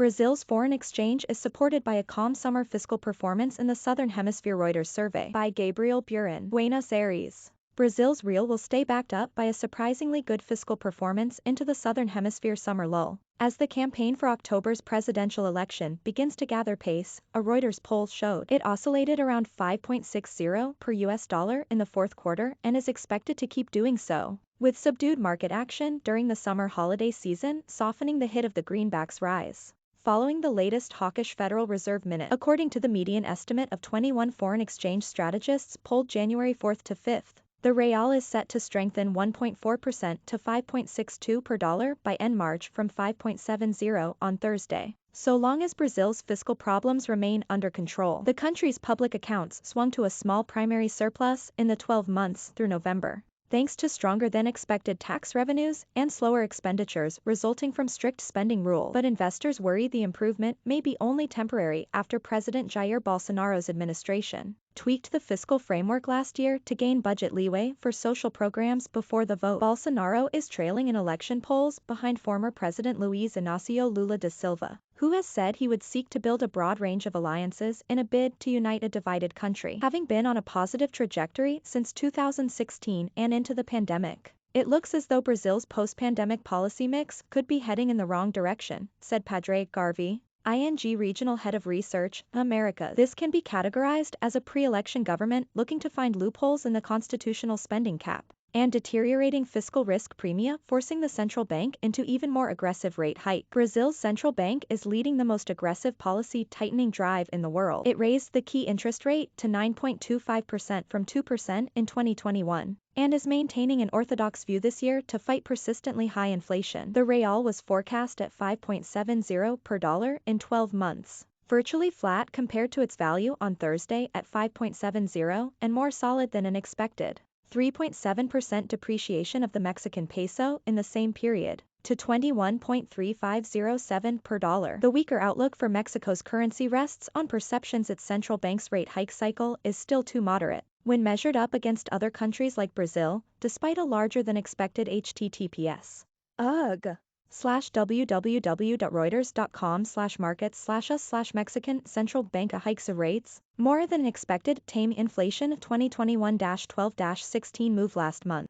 Brazil's foreign exchange is supported by a calm summer fiscal performance in the Southern Hemisphere-Reuters survey by Gabriel Burin, Buenos Aires. Brazil's real will stay backed up by a surprisingly good fiscal performance into the Southern Hemisphere summer lull. As the campaign for October's presidential election begins to gather pace, a Reuters poll showed it oscillated around 5.60 per US dollar in the fourth quarter and is expected to keep doing so, with subdued market action during the summer holiday season softening the hit of the greenback's rise. Following the latest hawkish Federal Reserve minute, according to the median estimate of 21 foreign exchange strategists polled January 4th to 5th, the real is set to strengthen 1.4% to 5.62 per dollar by end March from 5.70 on Thursday. So long as Brazil's fiscal problems remain under control, the country's public accounts swung to a small primary surplus in the 12 months through November, thanks to stronger than expected tax revenues and slower expenditures resulting from strict spending rules. But investors worry the improvement may be only temporary after President Jair Bolsonaro's administration tweaked the fiscal framework last year to gain budget leeway for social programs before the vote. Bolsonaro is trailing in election polls behind former President Luiz Inácio Lula da Silva, who has said he would seek to build a broad range of alliances in a bid to unite a divided country. Having been on a positive trajectory since 2016 and into the pandemic, it looks as though Brazil's post-pandemic policy mix could be heading in the wrong direction, said Padre Garvey, ING Regional Head of Research, America. This can be categorized as a pre-election government looking to find loopholes in the constitutional spending cap, and deteriorating fiscal risk premia forcing the central bank into even more aggressive rate hike. Brazil's central bank is leading the most aggressive policy tightening drive in the world. It raised the key interest rate to 9.25% from 2% in 2021, and is maintaining an orthodox view this year to fight persistently high inflation. The real was forecast at 5.70 per dollar in 12 months, virtually flat compared to its value on Thursday at 5.70 and more solid than an expected 3.7% depreciation of the Mexican peso in the same period, to 21.3507 per dollar. The weaker outlook for Mexico's currency rests on perceptions its central bank's rate hike cycle is still too moderate when measured up against other countries like Brazil, despite a larger than expected https www.reuters.com/markets/us/Mexican central bank hikes of rates, more than expected tame inflation 2021-12-16 move last month.